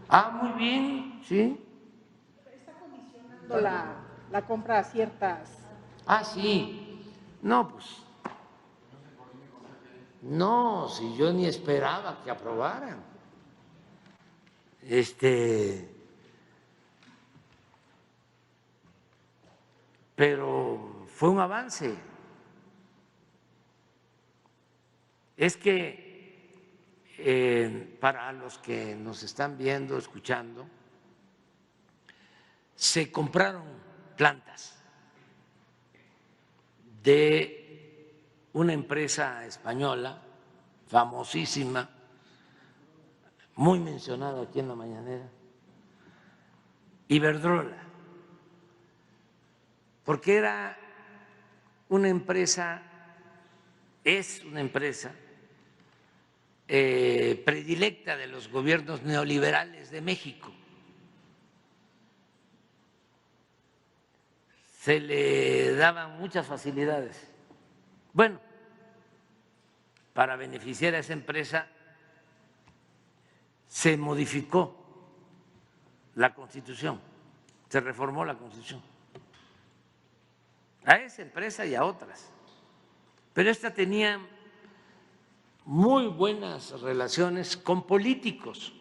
Ah, muy bien, sí. Está condicionando la compra a ciertas. Ah, sí. No, pues, no, si yo ni esperaba que aprobaran. Pero fue un avance. Es que para los que nos están viendo, escuchando, se compraron plantas de una empresa española famosísima, muy mencionada aquí en la mañanera, Iberdrola, porque era una empresa, es una empresa predilecta de los gobiernos neoliberales de México. Se le daban muchas facilidades. Bueno, para beneficiar a esa empresa se modificó la Constitución, se reformó la Constitución, a esa empresa y a otras. Pero esta tenía muy buenas relaciones con políticos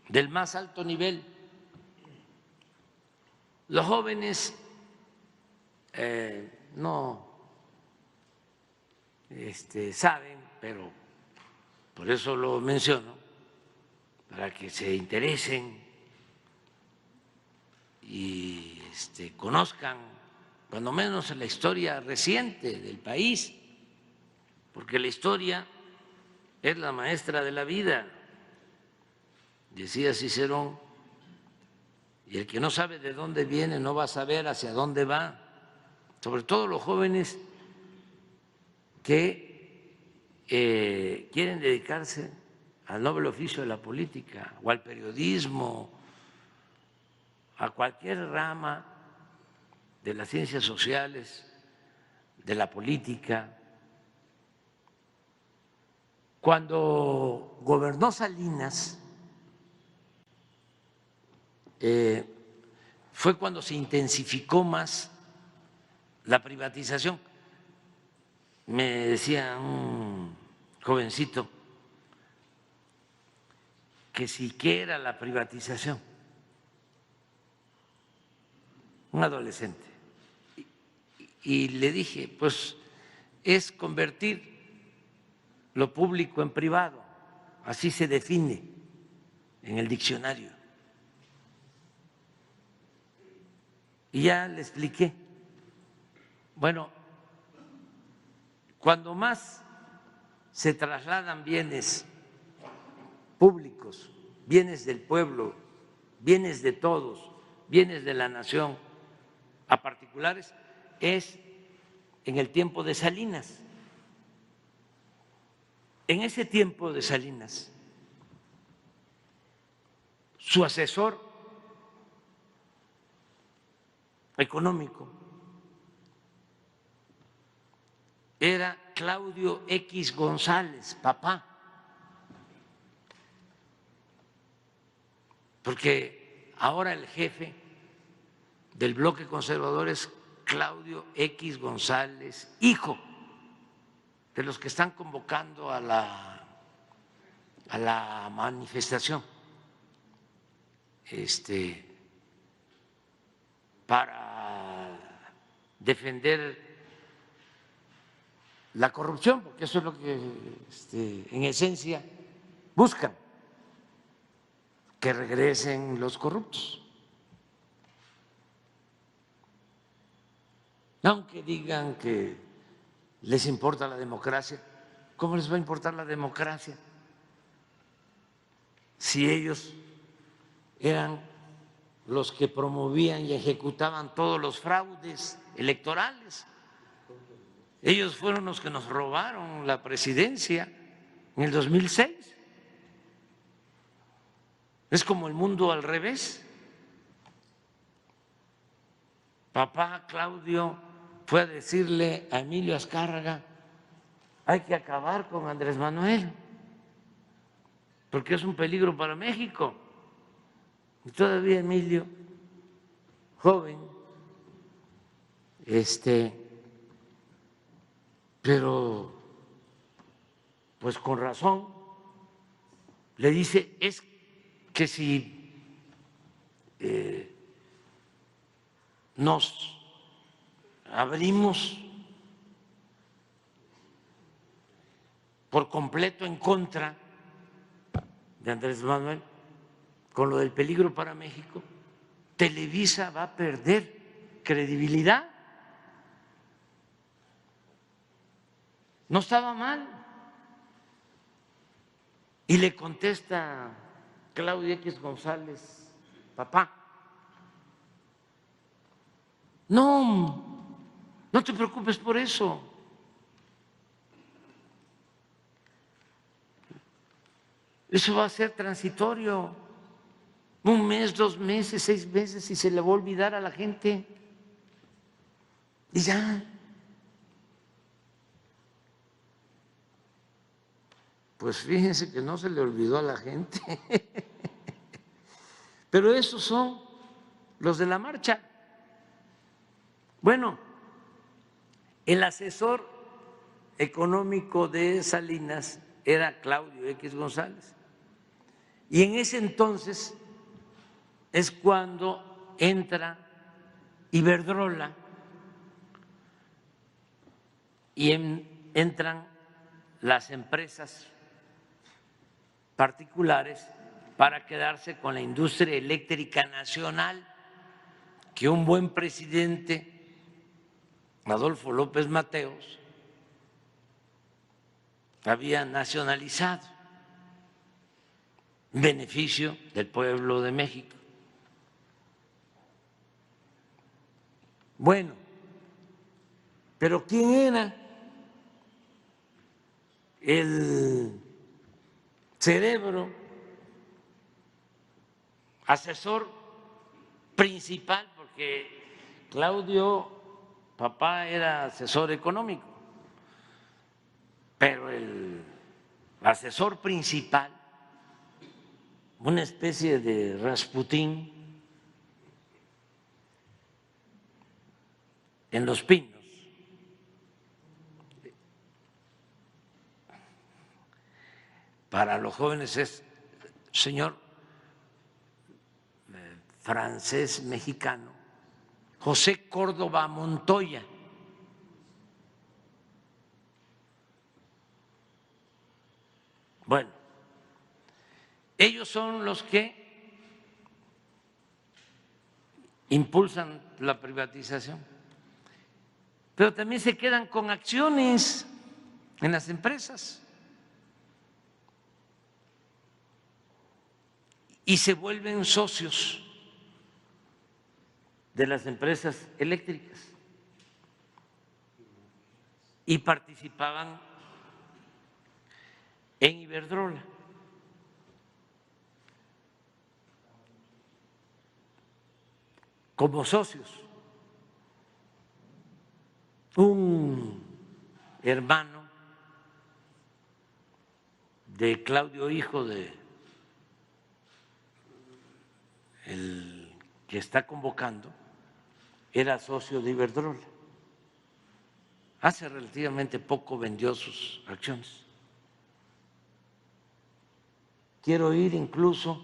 del más alto nivel. Los jóvenes no saben, pero por eso lo menciono, para que se interesen y conozcan cuando menos la historia reciente del país, porque la historia es la maestra de la vida, decía Cicerón, y el que no sabe de dónde viene no va a saber hacia dónde va, sobre todo los jóvenes que quieren dedicarse al noble oficio de la política o al periodismo, a cualquier rama de las ciencias sociales, de la política. Cuando gobernó Salinas, fue cuando se intensificó más la privatización. Me decía un jovencito que siquiera la privatización, un adolescente, y le dije, pues es convertir lo público en privado, así se define en el diccionario. Y ya le expliqué. Bueno, cuando más se trasladan bienes públicos, bienes del pueblo, bienes de todos, bienes de la nación a particulares, es en el tiempo de Salinas. En ese tiempo de Salinas, su asesor económico era Claudio X González, papá, porque ahora el jefe del bloque conservador es Claudio X González, hijo de los que están convocando a la manifestación para defender la corrupción, porque eso es lo que en esencia buscan, que regresen los corruptos. Aunque digan que les importa la democracia, ¿cómo les va a importar la democracia si ellos eran los que promovían y ejecutaban todos los fraudes electorales? Ellos fueron los que nos robaron la presidencia en el 2006. Es como el mundo al revés. Papá Claudio fue a decirle a Emilio Azcárraga, hay que acabar con Andrés Manuel, porque es un peligro para México. Y todavía Emilio, joven, pero pues con razón le dice, es que si nos abrimos por completo en contra de Andrés Manuel con lo del peligro para México, Televisa va a perder credibilidad. No estaba mal. Y le contesta Claudio X González, papá, no te preocupes por eso. Eso va a ser transitorio, 1 mes, 2 meses, 6 meses y se le va a olvidar a la gente. Y ya. Pues fíjense que no se le olvidó a la gente. Pero esos son los de la marcha. Bueno, el asesor económico de Salinas era Claudio X González. Y en ese entonces es cuando entra Iberdrola y entran las empresas particulares para quedarse con la industria eléctrica nacional que un buen presidente, Adolfo López Mateos, había nacionalizado en beneficio del pueblo de México. Bueno, pero ¿quién era el cerebro, asesor principal? Porque Claudio, papá, era asesor económico, pero el asesor principal, una especie de Rasputín en Los Pinos, para los jóvenes es señor francés mexicano, José Córdoba Montoya. Bueno, ellos son los que impulsan la privatización, pero también se quedan con acciones en las empresas y se vuelven socios de las empresas eléctricas y participaban en Iberdrola. Como socios. Un hermano de Claudio, hijo de el que está convocando, era socio de Iberdrola. Hace relativamente poco vendió sus acciones. Quiero ir incluso,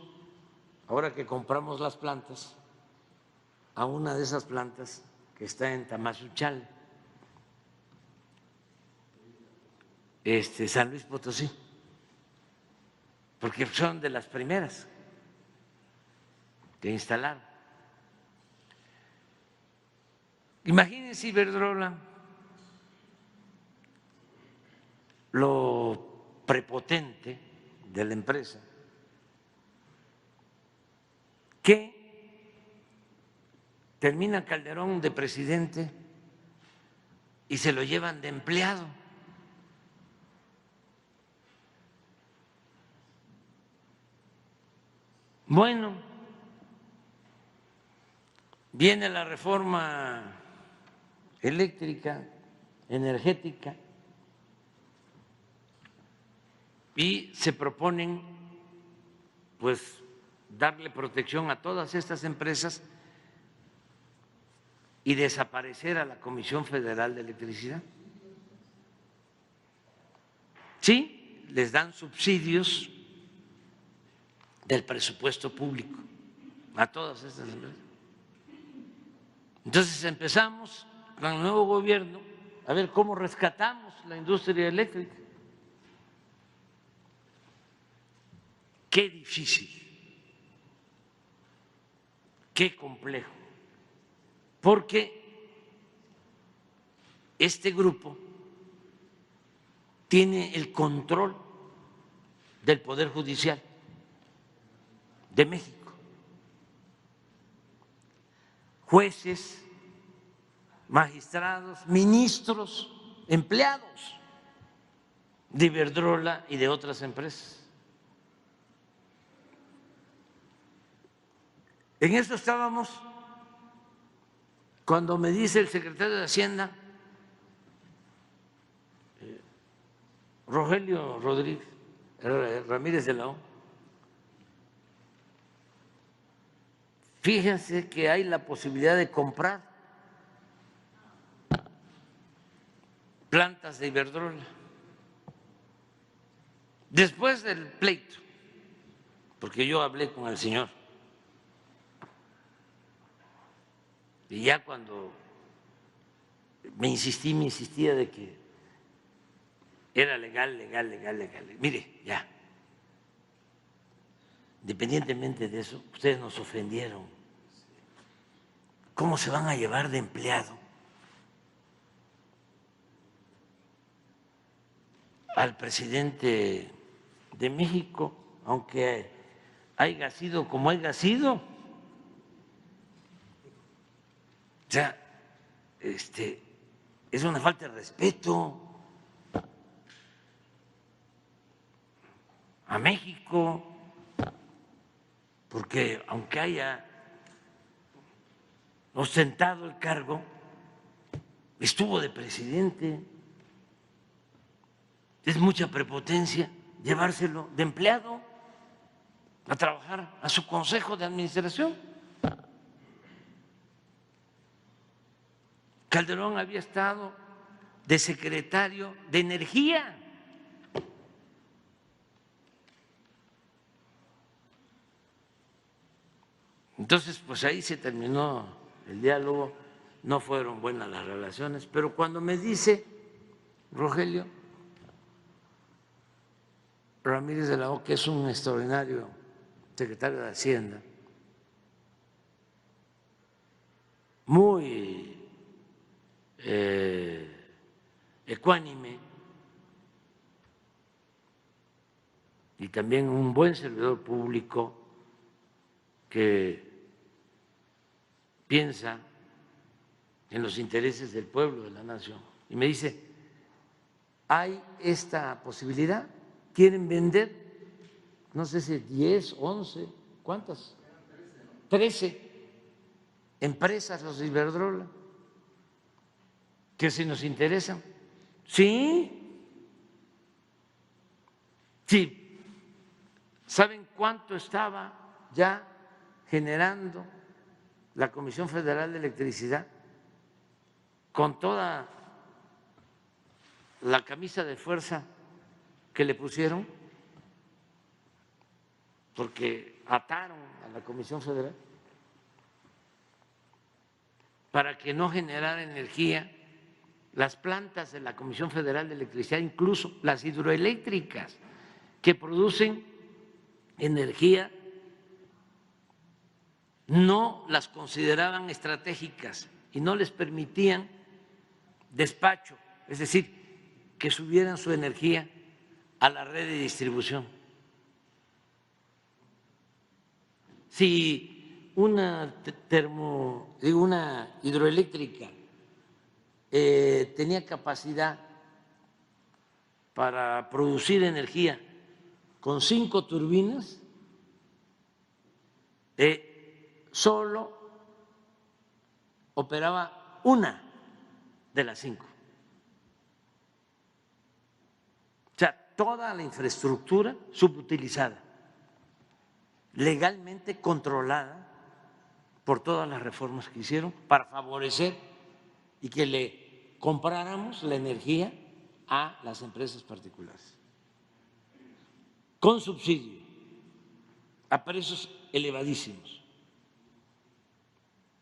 ahora que compramos las plantas, a una de esas plantas que está en Tamazunchal, San Luis Potosí, porque son de las primeras que instalaron. Imagínense Iberdrola, lo prepotente de la empresa, que termina Calderón de presidente y se lo llevan de empleado. Bueno, viene la reforma eléctrica, energética, y se proponen pues darle protección a todas estas empresas y desaparecer a la Comisión Federal de Electricidad. Sí, les dan subsidios del presupuesto público a todas estas empresas. Entonces empezamos con el nuevo gobierno a ver cómo rescatamos la industria eléctrica. Qué difícil, qué complejo, porque este grupo tiene el control del Poder Judicial de México, jueces, magistrados, ministros, empleados de Iberdrola y de otras empresas. En eso estábamos cuando me dice el secretario de Hacienda, Rogelio Rodríguez Ramírez de la O, fíjense que hay la posibilidad de comprar plantas de Iberdrola después del pleito, porque yo hablé con el señor y ya cuando me insistía de que era legal. Mire, ya, independientemente de eso, ustedes nos ofendieron. ¿Cómo se van a llevar de empleado al presidente de México, aunque haya sido como haya sido? O sea, es una falta de respeto a México, porque aunque haya ostentado el cargo, estuvo de presidente. Es mucha prepotencia llevárselo de empleado a trabajar a su consejo de administración. Calderón había estado de secretario de Energía. Entonces, pues ahí se terminó el diálogo, no fueron buenas las relaciones, pero cuando me dice Rogelio Ramírez de la O, que es un extraordinario secretario de Hacienda, muy ecuánime y también un buen servidor público que piensa en los intereses del pueblo, de la nación. Y me dice, hay esta posibilidad, quieren vender, no sé si 10, 11, ¿cuántas? 13 empresas los de Iberdrola, que si nos interesan. Sí, sí. ¿Saben cuánto estaba ya generando la Comisión Federal de Electricidad con toda la camisa de fuerza que le pusieron? Porque ataron a la Comisión Federal para que no generara energía las plantas de la Comisión Federal de Electricidad, incluso las hidroeléctricas que producen energía, no las consideraban estratégicas y no les permitían despacho, es decir, que subieran su energía a la red de distribución. Si una hidroeléctrica tenía capacidad para producir energía con 5 turbinas, solo operaba una de las 5. O sea, toda la infraestructura subutilizada. legalmente controlada por todas las reformas que hicieron para favorecer y que le compráramos la energía a las empresas particulares con subsidio a precios elevadísimos.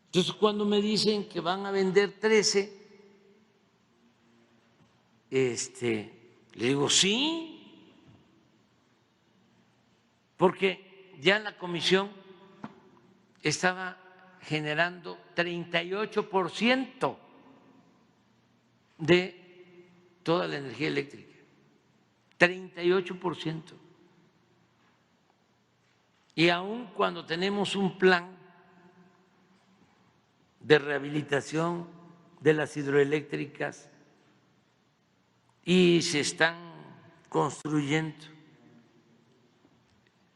Entonces, cuando me dicen que van a vender 13, le digo sí, porque ya la comisión estaba generando 38% de toda la energía eléctrica, 38%. Y aun cuando tenemos un plan de rehabilitación de las hidroeléctricas y se están construyendo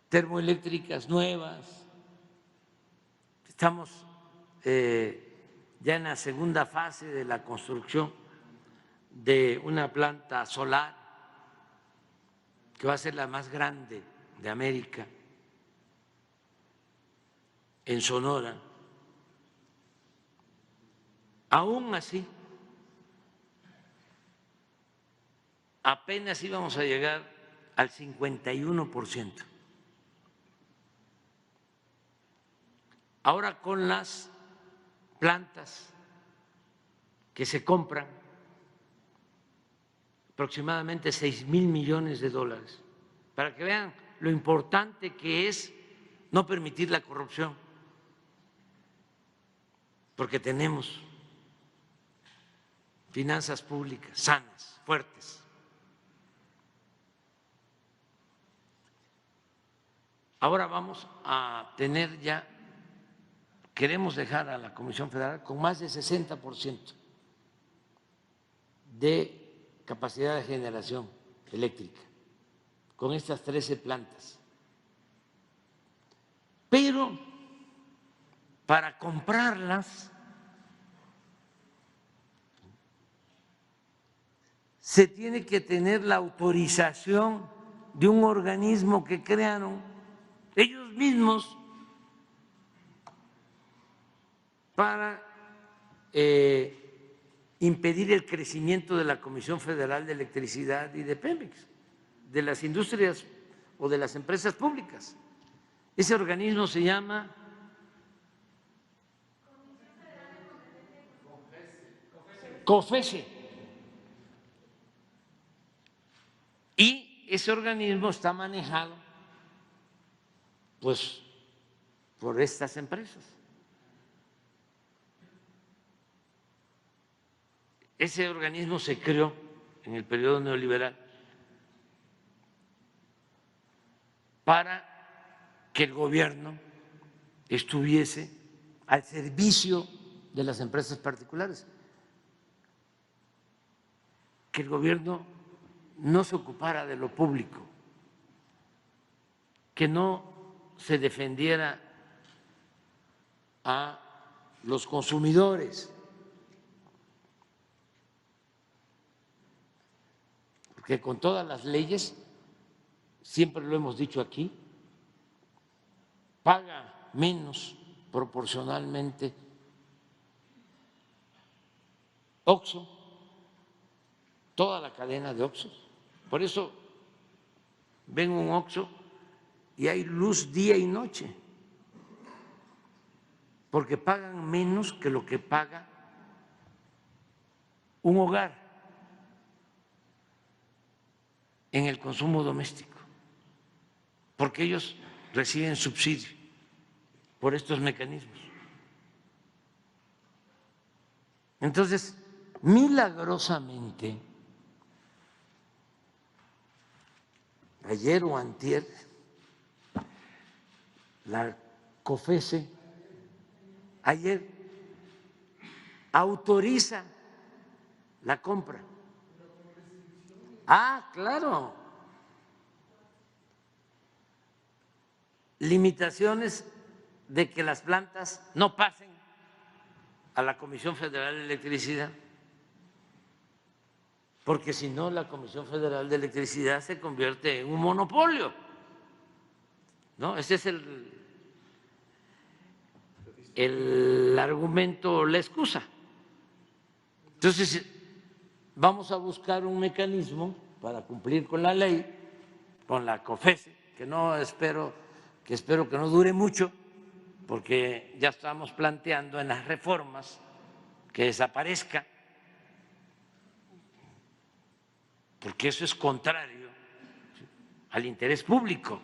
termoeléctricas nuevas, estamos ya en la segunda fase de la construcción de una planta solar que va a ser la más grande de América, en Sonora. Aún así, apenas íbamos a llegar al 51%. Ahora con las plantas que se compran, aproximadamente 6,000 millones de dólares, para que vean lo importante que es no permitir la corrupción, porque tenemos finanzas públicas sanas, fuertes. Ahora vamos a tener ya, queremos dejar a la Comisión Federal con más de 60% de capacidad de generación eléctrica, con estas 13 plantas. Pero para comprarlas se tiene que tener la autorización de un organismo que crearon ellos mismos para impedir el crecimiento de la Comisión Federal de Electricidad y de Pemex, de las industrias o de las empresas públicas. Ese organismo se llama COFECE. Y ese organismo está manejado pues por estas empresas. Ese organismo se creó en el periodo neoliberal para que el gobierno estuviese al servicio de las empresas particulares, que el gobierno no se ocupara de lo público, que no se defendiera a los consumidores, porque con todas las leyes, siempre lo hemos dicho aquí, paga menos proporcionalmente OXXO, toda la cadena de OXXOs. Por eso ven un OXXO y hay luz día y noche, porque pagan menos que lo que paga un hogar en el consumo doméstico, porque ellos reciben subsidio por estos mecanismos. Entonces, milagrosamente, ayer o antier, la COFECE ayer autoriza la compra. Ah, claro. Limitaciones de que las plantas no pasen a la Comisión Federal de Electricidad, porque si no la Comisión Federal de Electricidad se convierte en un monopolio. ¿no? Ese es el argumento, la excusa. Entonces, vamos a buscar un mecanismo para cumplir con la ley, con la COFESE, que espero que no dure mucho, porque ya estamos planteando en las reformas que desaparezca, porque eso es contrario al interés público.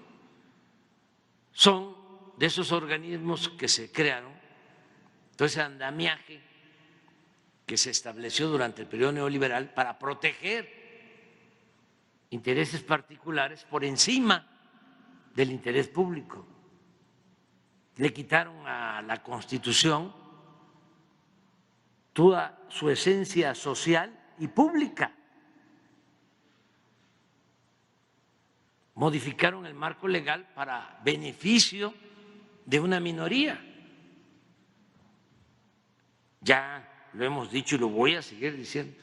Son de esos organismos que se crearon, todo ese andamiaje que se estableció durante el periodo neoliberal para proteger intereses particulares por encima del interés público. Le quitaron a la Constitución toda su esencia social y pública. Modificaron el marco legal para beneficio de una minoría. Ya lo hemos dicho y lo voy a seguir diciendo,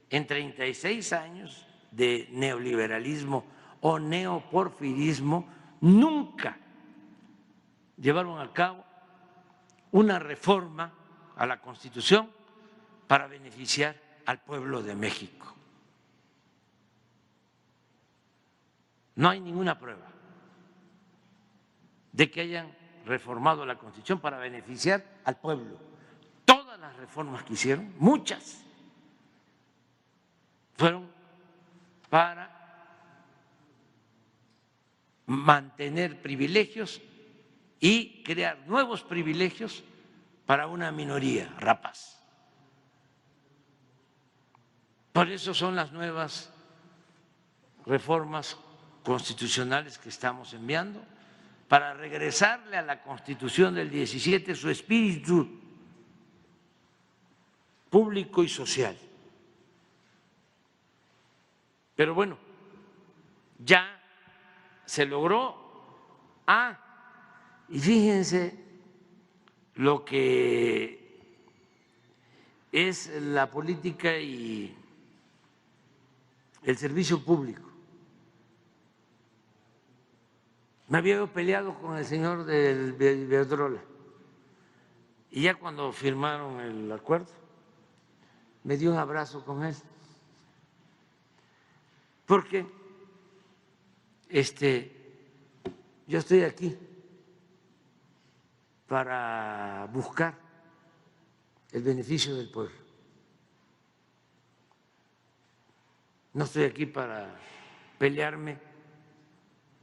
en 36 años de neoliberalismo o neoporfirismo, nunca llevaron a cabo una reforma a la Constitución para beneficiar al pueblo de México. No hay ninguna prueba de que hayan reformado la Constitución para beneficiar al pueblo. Todas las reformas que hicieron, muchas, fueron para mantener privilegios y crear nuevos privilegios para una minoría rapaz. Por eso son las nuevas reformas constitucionales que estamos enviando, para regresarle a la Constitución del 17 su espíritu público y social. Pero bueno, ya se logró. Y fíjense lo que es la política y el servicio público. Me había peleado con el señor del Iberdrola y ya cuando firmaron el acuerdo me dio un abrazo con él, porque yo estoy aquí para buscar el beneficio del pueblo. No estoy aquí para pelearme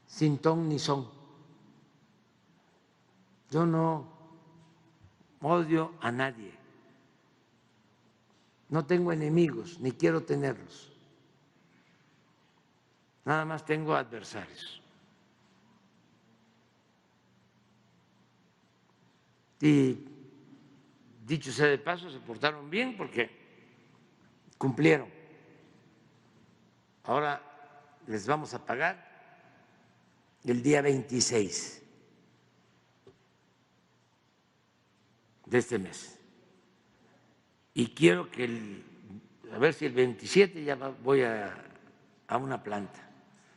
sin ton ni son. Yo no odio a nadie, no tengo enemigos ni quiero tenerlos, nada más tengo adversarios. Y dicho sea de paso, se portaron bien porque cumplieron. Ahora les vamos a pagar el día 26 de este mes. Y quiero que, a ver si el 27 ya voy a una planta.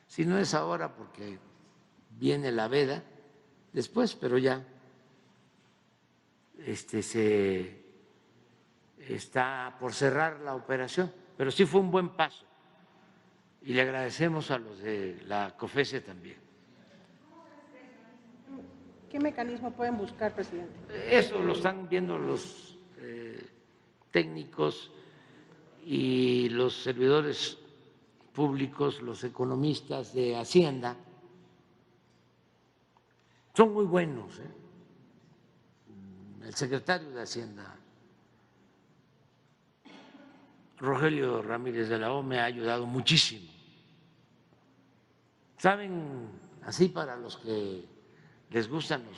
Si no es ahora porque viene la veda después, pero ya se está por cerrar la operación. Pero sí fue un buen paso y le agradecemos a los de la COFESE también. ¿Qué mecanismo pueden buscar, presidente? Eso lo están viendo los técnicos y los servidores públicos, los economistas de Hacienda. Son muy buenos. El secretario de Hacienda, Rogelio Ramírez de la O, me ha ayudado muchísimo. ¿Saben? Así, para los que les gustan los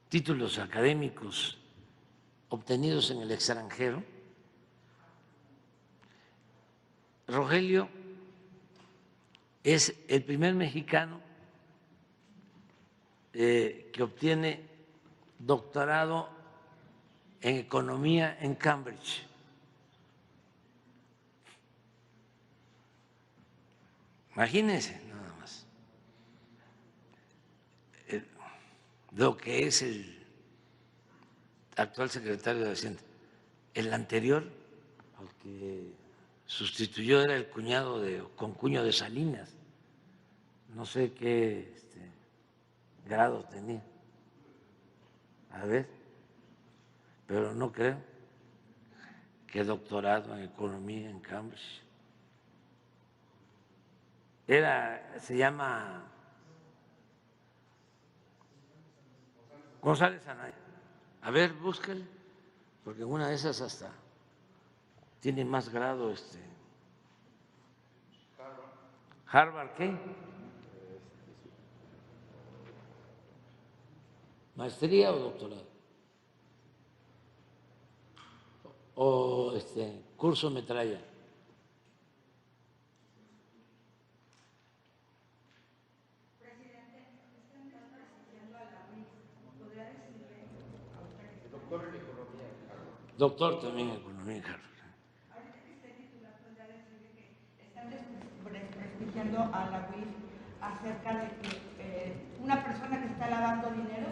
títulos académicos obtenidos en el extranjero, Rogelio es el primer mexicano que obtiene doctorado en economía en Cambridge. Imagínense nada más. lo que es el actual secretario de Hacienda. El anterior, al que sustituyó, era el cuñado de concuño de Salinas. No sé qué grado tenía. A ver, pero no creo que doctorado en economía en Cambridge. Se llama González Anaya. A ver, búscale, porque en una de esas hasta tiene más grado Harvard, ¿qué? ¿Maestría o doctorado? O curso metralla. Doctor también en economía en Harvard. Ahorita que esté titular, podría decirle que están desprestigiando a la UIF acerca de que una persona que está lavando dinero